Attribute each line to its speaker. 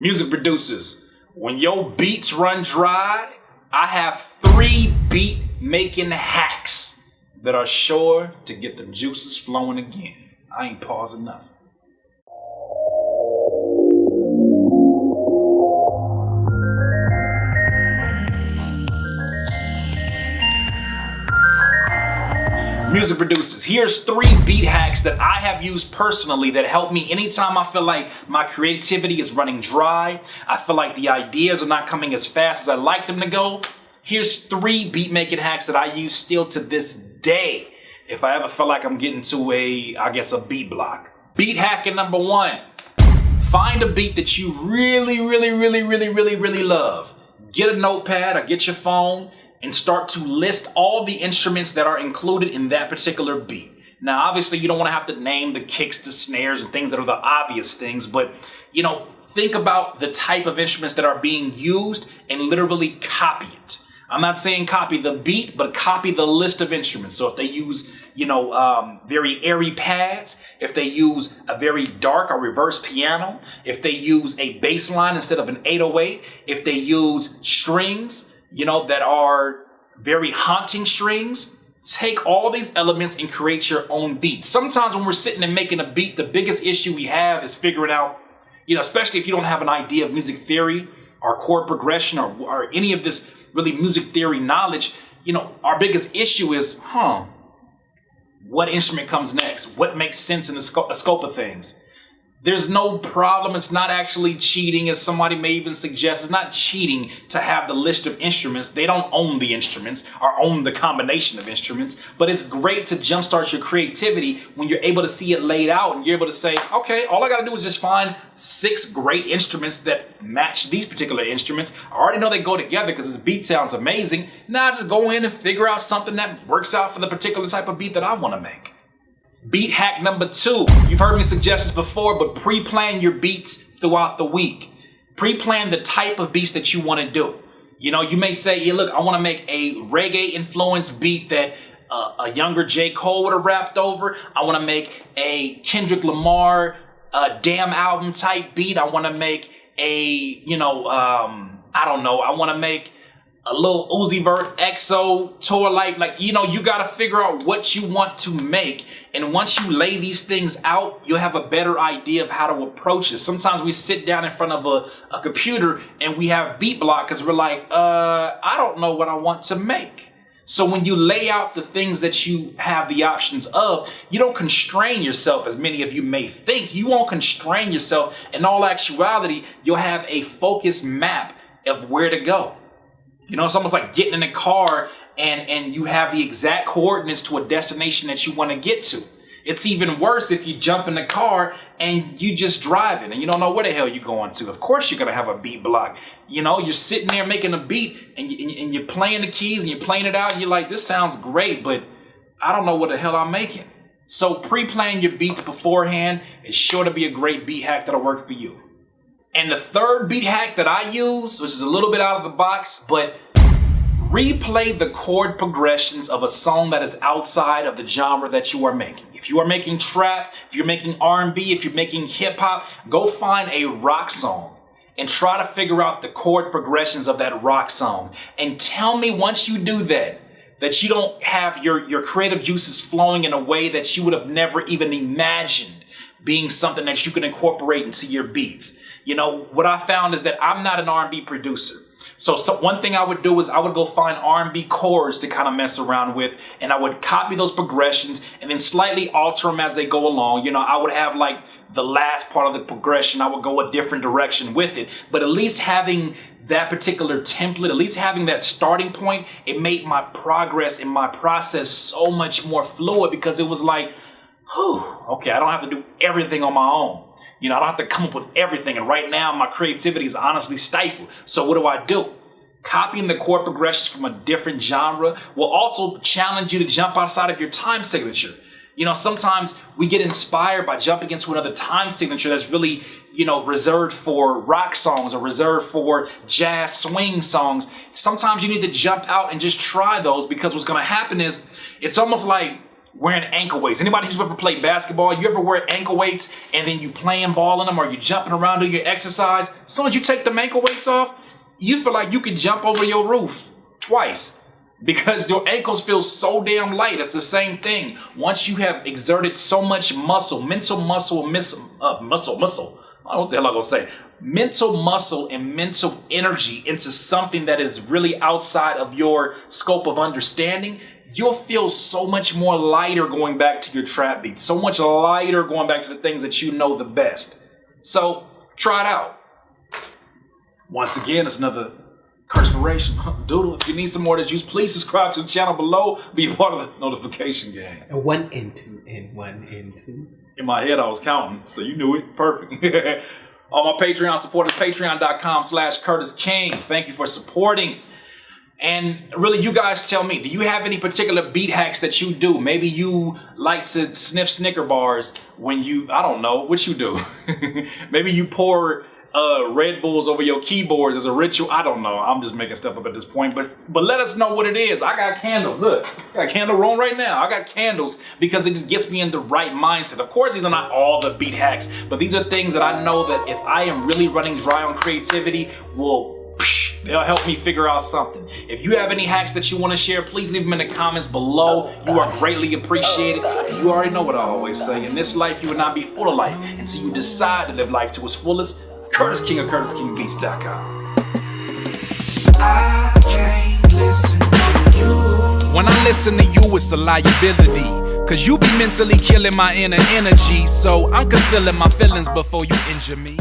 Speaker 1: Music producers, when your beats run dry, I have 3 beat making hacks that are sure to get them juices flowing again. I ain't pausing nothing. Music producers, here's 3 beat hacks that I have used personally that help me anytime I feel like my creativity is running dry. I feel like the ideas are not coming as fast as I like them to go. Here's 3 beat making hacks that I use still to this day if I ever feel like I'm getting to a beat block. Beat hack number 1. Find a beat that you really love. Get a notepad or get your phone and start to list all the instruments that are included in that particular beat. Now, obviously, you don't want to have to name the kicks, the snares, and things that are the obvious things, but, think about the type of instruments that are being used and literally copy it. I'm not saying copy the beat, but copy the list of instruments. So if they use, very airy pads, if they use a very dark or reverse piano, if they use a bass line instead of an 808, if they use strings, that are very haunting strings, take all these elements and create your own beat. Sometimes when we're sitting and making a beat, the biggest issue we have is figuring out, especially if you don't have an idea of music theory or chord progression or any of this really music theory knowledge, our biggest issue is, what instrument comes next? What makes sense in the scope of things? There's no problem. It's not actually cheating, as somebody may even suggest. It's not cheating to have the list of instruments. They don't own the instruments or own the combination of instruments, but it's great to jumpstart your creativity when you're able to see it laid out and you're able to say, okay, all I got to do is just find 6 great instruments that match these particular instruments. I already know they go together because this beat sounds amazing. Now just go in and figure out something that works out for the particular type of beat that I want to make. Beat hack number 2. You've heard me suggest this before, but pre-plan your beats throughout the week. Pre-plan the type of beats that you want to do. You may say, look, I want to make a reggae influenced beat that a younger J. Cole would have rapped over. I want to make a Kendrick Lamar Damn album type beat. I want to make I want to make a little Uzi Vert EXO tour life. You got to figure out what you want to make. And once you lay these things out, you'll have a better idea of how to approach it. Sometimes we sit down in front of a computer and we have beat block because we're like, I don't know what I want to make. So when you lay out the things that you have the options of, you don't constrain yourself as many of you may think. You won't constrain yourself. In all actuality, you'll have a focused map of where to go. It's almost like getting in a car and you have the exact coordinates to a destination that you want to get to. It's even worse if you jump in the car and you just driving and you don't know where the hell you're going to. Of course you're going to have a beat block. You're sitting there making a beat and you're playing the keys and you're playing it out and you're like, this sounds great, but I don't know what the hell I'm making. So pre-plan your beats beforehand is sure to be a great beat hack that'll work for you. And the 3rd beat hack that I use, which is a little bit out of the box, but replay the chord progressions of a song that is outside of the genre that you are making. If you are making trap, if you're making R&B, if you're making hip hop, go find a rock song and try to figure out the chord progressions of that rock song. And tell me once you do that you don't have your creative juices flowing in a way that you would have never even imagined being something that you can incorporate into your beats. What I found is that I'm not an R&B producer. So one thing I would do is I would go find R&B chords to kind of mess around with, and I would copy those progressions and then slightly alter them as they go along. I would have the last part of the progression, I would go a different direction with it. But at least having that particular template, at least having that starting point, it made my progress and my process so much more fluid because it was like, okay, I don't have to do everything on my own. I don't have to come up with everything. And right now, my creativity is honestly stifled. So what do? Copying the chord progressions from a different genre will also challenge you to jump outside of your time signature. Sometimes we get inspired by jumping into another time signature that's really, reserved for rock songs or reserved for jazz swing songs. Sometimes you need to jump out and just try those because what's going to happen is it's almost like wearing ankle weights. Anybody who's ever played basketball, you ever wear ankle weights and then you playing ball in them or you jumping around doing your exercise? As soon as you take them ankle weights off, you feel like you could jump over your roof twice because your ankles feel so damn light. It's the same thing. Once you have exerted so much muscle, mental muscle, muscle. I don't know what the hell I'm gonna say. Mental muscle and mental energy into something that is really outside of your scope of understanding, you'll feel so much more lighter going back to your trap beats, so much lighter going back to the things that you know the best. So try it out. Once again, it's another Curtspiration. Doodle, if you need some more of this juice, please subscribe to the channel below. Be a part of the notification gang.
Speaker 2: And 1 and 2 and 1 and 2.
Speaker 1: In my head, I was counting, so you knew it. Perfect. All my Patreon supporters, patreon.com/CurtisKing. Thank you for supporting. And really, you guys tell me, do you have any particular beat hacks that you do? Maybe you like to sniff Snicker bars when you, I don't know, what you do. Maybe you pour Red Bulls over your keyboard as a ritual. I don't know. I'm just making stuff up at this point. But let us know what it is. I got candles. Look, I got a candle rolling right now. I got candles because it just gets me in the right mindset. Of course, these are not all the beat hacks, but these are things that I know that if I am really running dry on creativity, they'll help me figure out something. If you have any hacks that you want to share, please leave them in the comments below. You are greatly appreciated. You already know what I always say. In this life, you will not be full of life until you decide to live life to its fullest. Curtis King of CurtisKingBeats.com.
Speaker 3: I can't listen to you.
Speaker 4: When I listen to you, it's a liability. Cause you be mentally killing my inner energy. So I'm concealing my feelings before you injure me.